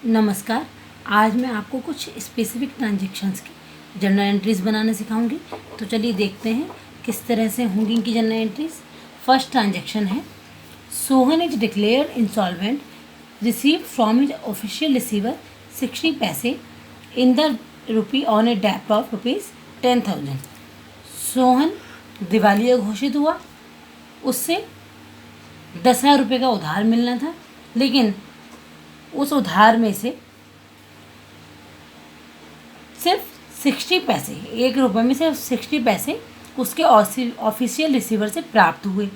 नमस्कार। आज मैं आपको कुछ स्पेसिफिक ट्रांजैक्शंस की जर्नल एंट्रीज बनाना सिखाऊंगी। तो चलिए देखते हैं किस तरह से होंगी इनकी जर्नल एंट्रीज। फर्स्ट ट्रांजैक्शन है, Sohan is declared insolvent, receive from his official receiver 60 पैसे in the rupee on a डेप्ट ऑफ ₹10,000। सोहन दिवालिया घोषित हुआ, उससे 10,000 रुपये का उधार मिलना था, लेकिन उस उधार में से सिर्फ 60 पैसे, ₹1 में सिर्फ 60 पैसे उसके ऑफिशियल रिसीवर से प्राप्त हुए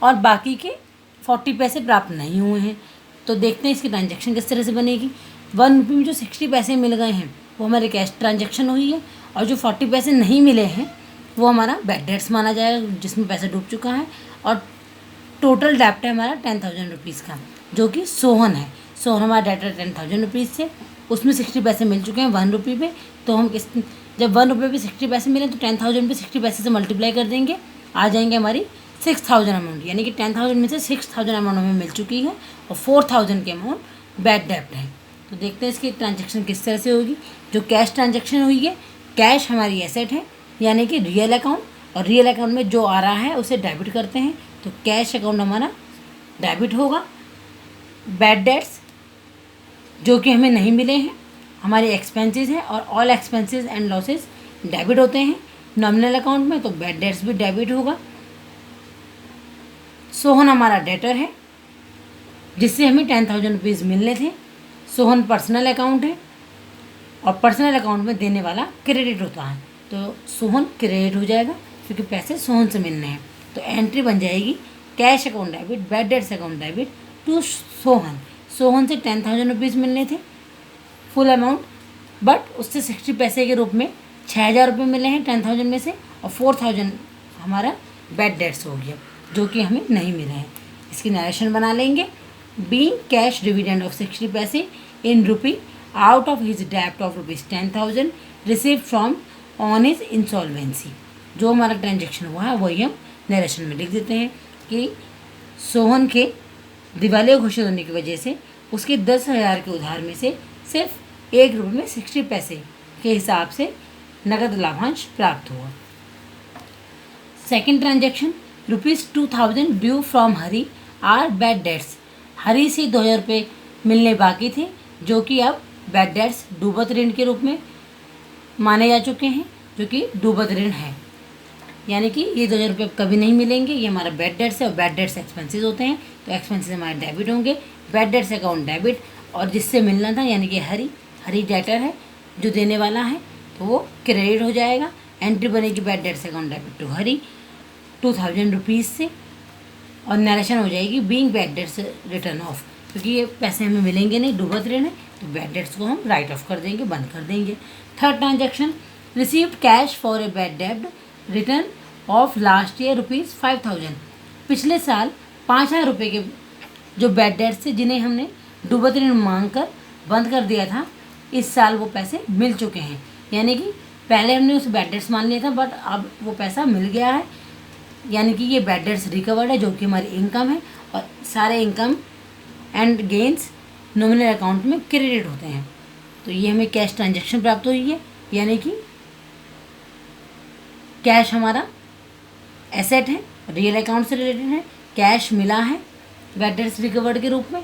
और बाकी के 40 पैसे प्राप्त नहीं हुए हैं। तो देखते हैं इसकी ट्रांजैक्शन किस तरह से बनेगी। ₹1 में जो 60 पैसे मिल गए हैं वो हमारे कैश ट्रांजैक्शन हुई है, और जो 40 पैसे नहीं मिले हैं वो हमारा बैड डेट्स माना जाएगा, जिसमें पैसा डूब चुका है। और टोटल डेप्ट है हमारा 10,000 रुपीज़ का, जो कि सोहन है। सोहन हमारा डेट है 10,000 रुपीज़ से, उसमें 60 पैसे मिल चुके हैं ₹1 पे। तो हम जब ₹1 पे 60 पैसे मिले तो 10,000 पे 60 पैसे से मल्टीप्लाई कर देंगे, आ जाएंगे हमारी 6,000 अमाउंट। यानी कि 10,000 में से 6,000 अमाउंट हमें मिल चुकी है और 4,000 की अमाउंट बैड डेप्ट है। तो देखते हैं इसकी ट्रांजैक्शन किस तरह से होगी। जो कैश ट्रांजैक्शन हुई है, कैश हमारी एसेट है, यानी कि रियल अकाउंट, और रियल अकाउंट में जो आ रहा है उसे डेबिट करते हैं, तो कैश अकाउंट हमारा डेबिट होगा। बैड डेट्स जो कि हमें नहीं मिले हैं हमारे एक्सपेंसेस हैं, और all expenses and losses debit होते हैं नॉमिनल अकाउंट में, तो बैड डेट्स भी डेबिट होगा। सोहन हमारा डेटर है, जिससे हमें 10,000 रुपीज़ मिलने थे। सोहन पर्सनल अकाउंट है, और पर्सनल अकाउंट में देने वाला क्रेडिट होता है, तो सोहन क्रेडिट हो जाएगा क्योंकि पैसे सोहन से मिलने हैं। तो एंट्री बन जाएगी cash account debit, bad debts account debit to Sohan. Sohan से 10,000 रुपीज़ मिलने थे फुल अमाउंट, बट उससे 60 पैसे के रूप में 6,000 रुपये मिले हैं 10,000 में से, और 4,000 हमारा बैड डेट्स हो गया, जो कि हमें नहीं मिले हैं। इसकी नरेशन बना लेंगे। बीइंग कैश डिविडेंड ऑफ 60 पैसे in rupee out of his डेप्ट of ₹10,000 receive from on his insolvency. जो हमारा ट्रांजेक्शन हुआ है वही हम नरेशन में लिख देते हैं कि सोहन के दिवालिया घोषित होने की वजह से उसके 10,000 के उधार में से सिर्फ ₹1 में 60 पैसे के हिसाब से नगद लाभांश प्राप्त हुआ। Second transaction, ₹2,000 due from Hari are bad debts. Hari से 2,000 रुपये मिलने बाकी थे, जो कि अब बैड डेट्स डूबत ऋण के रूप में माने जा चुके हैं, जो कि डूबत ऋण है। यानी कि ये 2,000 रुपये कभी नहीं मिलेंगे, ये हमारा बैड डेट्स है, और बैड डेट्स एक्सपेंसेस होते हैं, तो एक्सपेंसेस हमारे डेबिट होंगे। बैड डेट्स अकाउंट डेबिट, और जिससे मिलना था यानी कि हरी डेटर है जो देने वाला है, तो वो क्रेडिट हो जाएगा। एंट्री बनेगी bad debts account debit to Hari 2,000 rupees से, और नरेशन हो जाएगी being bad debts written off, क्योंकि ये पैसे हमें मिलेंगे नहीं, डूबत ऋण है, तो बैड डेट्स को हम राइट ऑफ कर देंगे, बंद कर देंगे। Third transaction, received cash for a bad डेब्ट रिटर्न ऑफ लास्ट ईयर ₹5,000। पिछले साल 5,000 रुपये के जो बैड डेट्स थे, जिन्हें हमने डूबत ऋण मांग कर बंद कर दिया था, इस साल वो पैसे मिल चुके हैं। यानी कि पहले हमने उसे बैड डेट्स मान लिया था, बट अब वो पैसा मिल गया है, यानी कि ये बैड डेट्स रिकवर्ड है, जो कि हमारी इनकम है, और सारे income and gains nominal account में क्रेडिट होते हैं। तो ये हमें कैश ट्रांजैक्शन प्राप्त हुई है, यानी कि कैश हमारा एसेट है, रियल अकाउंट से रिलेटेड है, कैश मिला है बैड डेट्स रिकवर्ड के रूप में,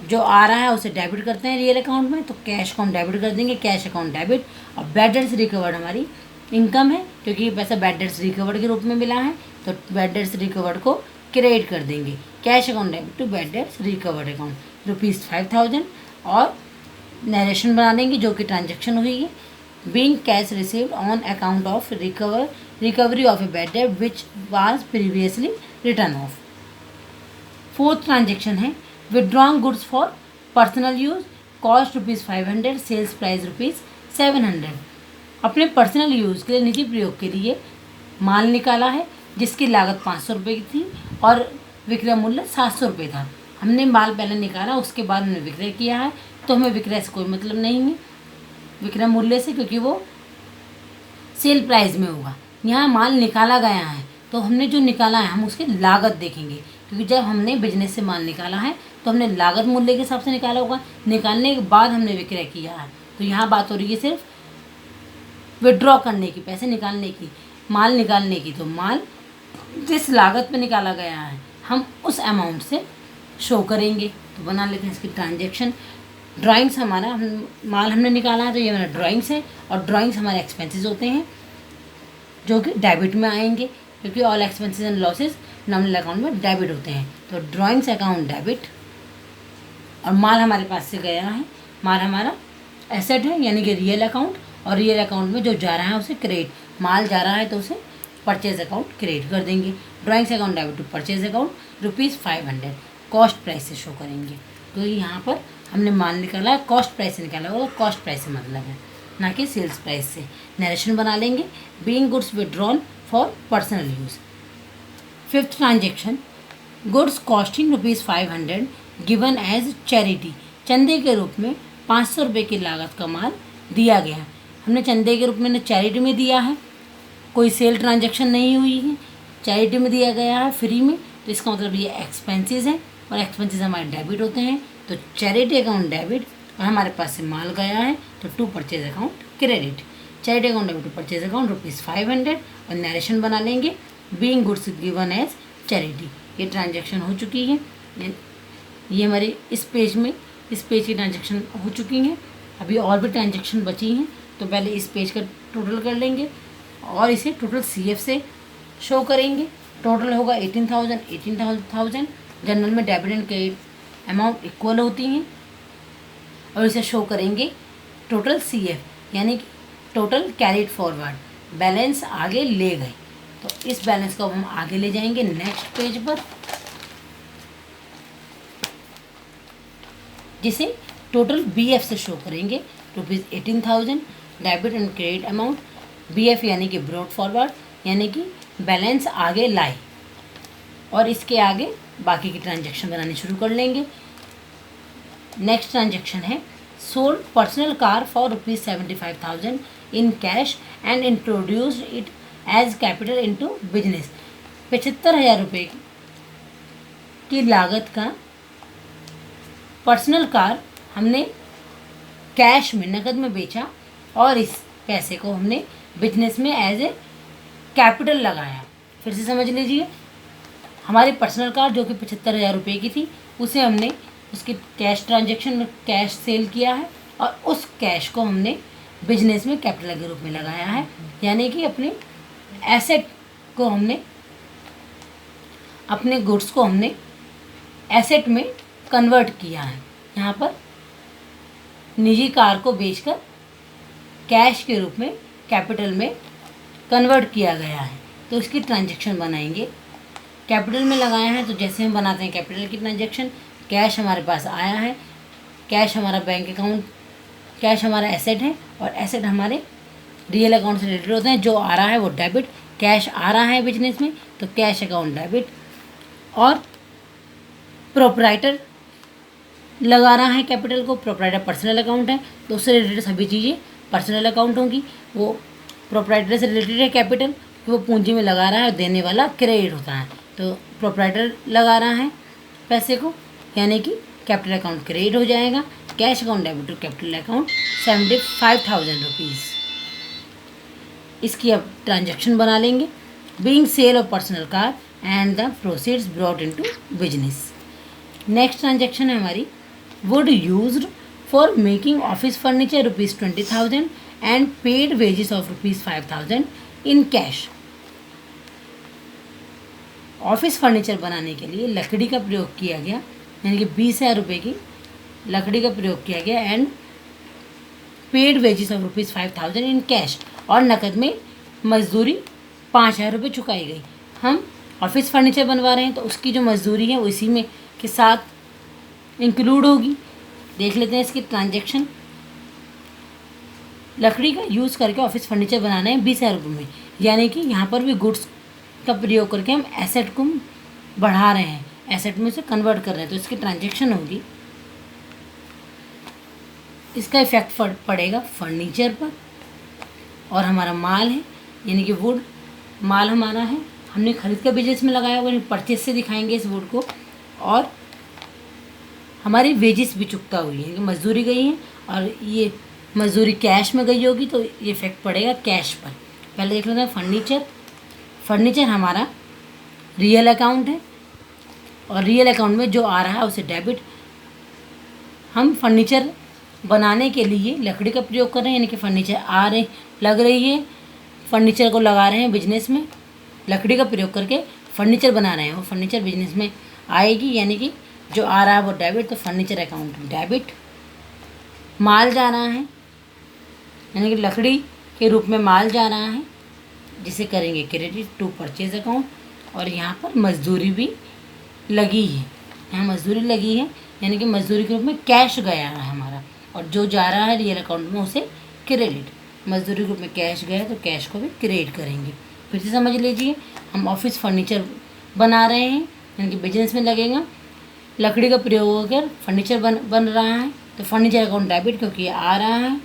जो आ रहा है उसे डेबिट करते हैं रियल अकाउंट में, तो कैश को हम डेबिट कर देंगे, कैश अकाउंट डेबिट। और बैड डेट्स रिकवर्ड हमारी इनकम है, क्योंकि ये पैसा बैड डेट्स रिकवर्ड के रूप में मिला है, तो बैड डेट्स रिकवर्ड को क्रेडिट कर देंगे, cash account debit to bad debts recovered account ₹5,000, और नरेशन बना देंगे जो कि ट्रांजैक्शन हुई है। Being cash received on account of recovery of a bad debt which was previously written off. Fourth transaction है, withdrawing goods for personal use, cost ₹500, sales price ₹700। अपने personal use के लिए, निजी प्रयोग के लिए माल निकाला है, जिसकी लागत 500 रुपये की थी और विक्रय मूल्य 700 रुपये था। हमने माल पहले निकाला, उसके बाद हमने विक्रय किया है, तो हमें विक्रय से कोई मतलब नहीं है, विक्रय मूल्य से, क्योंकि वो सेल प्राइस में होगा। यहाँ माल निकाला गया है, तो हमने जो निकाला है हम उसकी लागत देखेंगे, क्योंकि जब हमने बिजनेस से माल निकाला है तो हमने लागत मूल्य के हिसाब से निकाला होगा, निकालने के बाद हमने विक्रय किया है। तो यहाँ बात हो रही है सिर्फ विड्रॉ करने की, पैसे निकालने की, माल निकालने की। तो माल जिस लागत पे निकाला गया है हम उस अमाउंट से शो करेंगे। तो बना लेते हैं इसकी ट्रांजैक्शन। ड्राइंग्स हमारा माल हमने निकाला है तो ये हमारा ड्राइंग्स है, और ड्राइंग्स हमारे एक्सपेंसेस होते हैं जो कि डेबिट में आएंगे, क्योंकि all expenses and losses nominal account में डेबिट होते हैं। तो ड्राइंग्स अकाउंट डेबिट, और माल हमारे पास से गया है, माल हमारा एसेट है यानी कि रियल अकाउंट, और रियल अकाउंट में जो जा रहा है उसे क्रेडिट, माल जा रहा है तो उसे परचेज अकाउंट क्रेडिट कर देंगे। Drawings account debit to purchase account ₹500 cost price से शो करेंगे। तो यहाँ पर हमने माल निकाला है, कॉस्ट प्राइस से निकाला होगा, कॉस्ट प्राइस से मतलब है, ना कि सेल्स प्राइस से। नरेशन बना लेंगे, being goods withdrawn for personal use. Fifth transaction, goods costing ₹500 given as charity, चंदे के रूप में 500 रुपये की लागत का माल दिया गया। हमने चंदे के रूप में चैरिटी में दिया है, कोई सेल ट्रांजैक्शन नहीं हुई है, चैरिटी में दिया गया है फ्री में, तो इसका मतलब ये एक्सपेंसेस हैं, और एक्सपेंसेस हमारे डेबिट होते हैं। तो चैरिटी अकाउंट डेबिट, और हमारे पास से माल गया है तो to purchase account credit. Charity account debit to purchase account ₹500, और नरेशन बना लेंगे, being goods given as charity. ये ट्रांजैक्शन हो चुकी है, ये हमारे इस पेज की ट्रांजैक्शन हो चुकी हैं। अभी और भी ट्रांजैक्शन बची हैं, तो पहले इस पेज का टोटल कर लेंगे और इसे टोटल CF से शो करेंगे। टोटल होगा 18,000। जनरल में debit and credit amount equal होती हैं, और इसे शो करेंगे टोटल CF यानी कि टोटल कैरिड फॉरवर्ड, बैलेंस आगे ले गए। तो इस बैलेंस को हम आगे ले जाएंगे नेक्स्ट पेज पर, जिसे टोटल BF से शो करेंगे। ₹18,000 debit and credit amount, BF यानी कि ब्रॉड फॉरवर्ड यानी कि बैलेंस आगे लाए, और इसके आगे बाकी की ट्रांजैक्शन बनानी शुरू कर लेंगे। नेक्स्ट ट्रांजैक्शन है, sold personal car for ₹75,000 in cash and introduced it as capital into business. 75,000 रुपये की लागत का पर्सनल कार हमने कैश में, नकद में बेचा, और इस पैसे को हमने बिजनेस में एज ए कैपिटल लगाया। फिर से समझ लीजिए, हमारी पर्सनल कार जो कि 75,000 रुपये की थी, उसे हमने उसके कैश ट्रांजैक्शन में कैश सेल किया है, और उस कैश को हमने बिजनेस में कैपिटल के रूप में लगाया है, यानी कि अपने एसेट को हमने, अपने गुड्स को हमने एसेट में कन्वर्ट किया है। यहाँ पर निजी कार को बेचकर कैश के रूप में कैपिटल में कन्वर्ट किया गया है, तो इसकी ट्रांजैक्शन बनाएंगे। कैपिटल में लगाया है तो जैसे हम बनाते हैं कैपिटल की ट्रांजैक्शन, कैश हमारे पास आया है, कैश हमारा बैंक अकाउंट, कैश हमारा एसेट है, और एसेट हमारे रियल अकाउंट से रिलेटेड होते हैं। जो आ रहा है वो डेबिट, कैश आ रहा है बिजनेस में तो कैश अकाउंट डेबिट, और प्रोप्राइटर लगा रहा है कैपिटल को, प्रोप्राइटर पर्सनल अकाउंट है तो उससे रिलेटेड सभी चीज़ें पर्सनल अकाउंट होंगी। वो प्रोप्राइटर से रिलेटेड है कैपिटल, कि वो पूंजी में लगा रहा है, और देने वाला क्रेडिट होता है, तो प्रोप्राइटर लगा रहा है पैसे को, यानी कि कैपिटल अकाउंट क्रेडिट हो जाएगा। Cash account debit to capital account ₹75,000। इसकी अब ट्रांजैक्शन बना लेंगे, being sale of personal car and the proceeds brought into business. Next transaction है हमारी, wood used for making office furniture ₹20,000 and paid wages of ₹5,000 in cash. Office furniture बनाने के लिए लकड़ी का प्रयोग किया गया, यानी कि 20,000 रुपये की लकड़ी का प्रयोग किया गया, and paid wages of ₹5,000 in cash, और नकद में मजदूरी 5,000 रुपये चुकाई गई। हम ऑफिस फर्नीचर बनवा रहे हैं तो उसकी जो मजदूरी है वो इसी में के साथ इंक्लूड होगी। देख लेते हैं इसकी ट्रांजैक्शन। लकड़ी का यूज़ करके ऑफिस फर्नीचर बनाना है 20,000 रुपये में, यानी कि यहाँ पर भी गुड्स का प्रयोग करके हम एसेट को बढ़ा रहे हैं, एसेट में से कन्वर्ट कर रहे हैं, तो इसकी ट्रांजैक्शन होगी। इसका इफेक्ट पड़ेगा फर्नीचर पर, और हमारा माल है यानी कि वुड माल हमारा है, हमने खरीद का बिजनेस में लगाया हुआ, परचेज से दिखाएंगे इस वुड को, और हमारी वेजिस भी चुकता हुई है कि मजदूरी गई है और ये मजदूरी कैश में गई होगी तो ये इफेक्ट पड़ेगा कैश पर। पहले देख लेते हैं फर्नीचर। फर्नीचर हमारा रियल अकाउंट है और रियल अकाउंट में जो आ रहा है उसे डेबिट। हम फर्नीचर बनाने के लिए लकड़ी का प्रयोग कर रहे हैं, यानी कि फर्नीचर लग रही है, फर्नीचर को लगा रहे हैं बिजनेस में, लकड़ी का प्रयोग करके फर्नीचर बना रहे हैं, वो फर्नीचर बिजनेस में आएगी, यानी कि जो आ रहा है वो डेबिट, तो फर्नीचर अकाउंट डेबिट। माल जा रहा है, यानी कि लकड़ी के रूप में माल जा रहा है, जिसे करेंगे क्रेडिट टू परचेज अकाउंट। और यहाँ पर मजदूरी भी लगी है, यहाँ मजदूरी लगी है, यानी कि मजदूरी के रूप में कैश गया है हमारा, और जो जा रहा है रियल अकाउंट में उसे क्रेडिट। मजदूरी के रूप में कैश गया तो कैश को भी क्रेडिट करेंगे। फिर से समझ लीजिए, हम ऑफिस फर्नीचर बना रहे हैं, यानी कि बिजनेस में लगेगा, लकड़ी का प्रयोग होकर फर्नीचर बन रहा है तो फर्नीचर अकाउंट डेबिट, क्योंकि ये आ रहा है,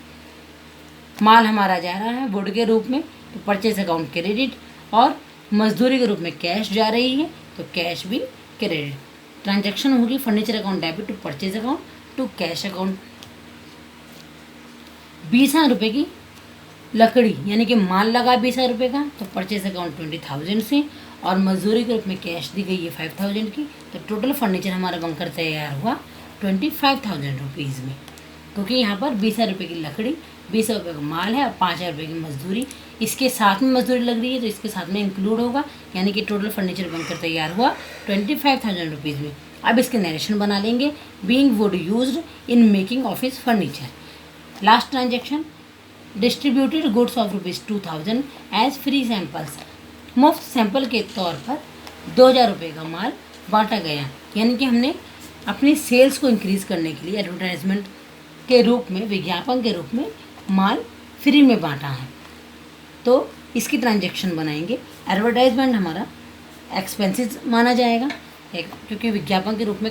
माल हमारा जा रहा है वुड के रूप में तो परचेज अकाउंट क्रेडिट, और मजदूरी के रूप में कैश जा रही है तो कैश भी क्रेडिट। ट्रांजैक्शन होगी furniture account debit to purchase account to cash account. 20,000 रुपये की लकड़ी यानी कि माल लगा 20,000 रुपये का तो परचेज अकाउंट 20,000 से, और मजदूरी के रूप में कैश दी गई है 5,000 की, तो टोटल फर्नीचर हमारा बनकर तैयार हुआ 25,000 रुपीज़ में, क्योंकि यहाँ पर 20,000 रुपये की लकड़ी, 20,000 रुपये का माल है और 5,000 रुपये की मजदूरी, इसके साथ में मजदूरी लग रही है तो इसके साथ में इंक्लूड होगा, यानी कि टोटल फर्नीचर बनकर तैयार हुआ 25,000 रुपीज़ में। अब इसके नरेशन बना लेंगे। Being wood used in making office furniture. Last transaction, distributed goods of ₹2,000 as free samples. मुफ्त सैंपल के तौर पर 2,000 रुपये का माल बांटा गया, यानी कि हमने अपनी सेल्स को इंक्रीज़ करने के लिए एडवर्टाइजमेंट के रूप में, विज्ञापन के रूप में माल फ्री में बांटा है, तो इसकी ट्रांजैक्शन बनाएंगे। एडवर्टाइजमेंट हमारा एक्सपेंसेस माना जाएगा, क्योंकि विज्ञापन के रूप में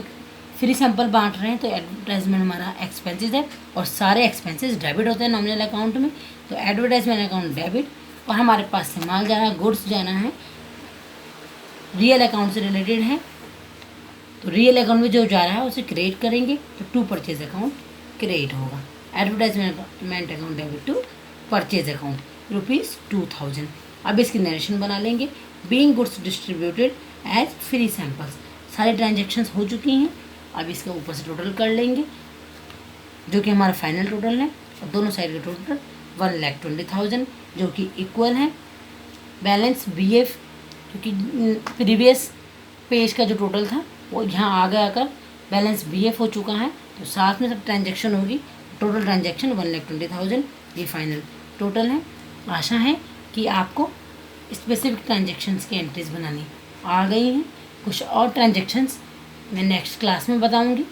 फ्री सैंपल बांट रहे हैं तो एडवर्टाइजमेंट हमारा एक्सपेंसेस है, और सारे एक्सपेंसेस डेबिट होते हैं नॉमिनल अकाउंट में, तो एडवर्टाइजमेंट अकाउंट डेबिट। और हमारे पास से माल जाना है, गुड्स जाना है, रियल अकाउंट से रिलेटेड है, तो रियल अकाउंट में जो जा रहा है उसे क्रिएट करेंगे तो टू परचेज अकाउंट क्रिएट होगा। Advertisement account debit to purchase account ₹2,000। अब इसकी नरेशन बना लेंगे। Being goods distributed as free samples. सारी ट्रांजेक्शन्स हो चुकी हैं, अब इसके ऊपर से टोटल कर लेंगे जो कि हमारा फाइनल टोटल है, और दोनों साइड का टोटल 1,20,000 जो कि इक्वल है बैलेंस BF, क्योंकि प्रीवियस पेज का जो टोटल था वो यहाँ आगे आकर बैलेंस BF हो चुका है, तो साथ में सब ट्रांजेक्शन होगी, टोटल ट्रांजेक्शन 1,20,000 ये फाइनल टोटल है। आशा है कि आपको स्पेसिफिक ट्रांजेक्शन्स की एंट्रीज बनानी आ गई हैं। कुछ और ट्रांजेक्शन्स मैं नेक्स्ट क्लास में बताऊंगी।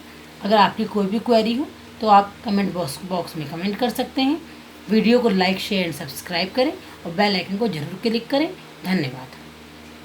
अगर आपकी कोई भी क्वेरी हो तो आप कमेंट बॉक्स में कमेंट कर सकते हैं। वीडियो को लाइक, शेयर एंड सब्सक्राइब करें और बेल आइकन को जरूर क्लिक करें। धन्यवाद।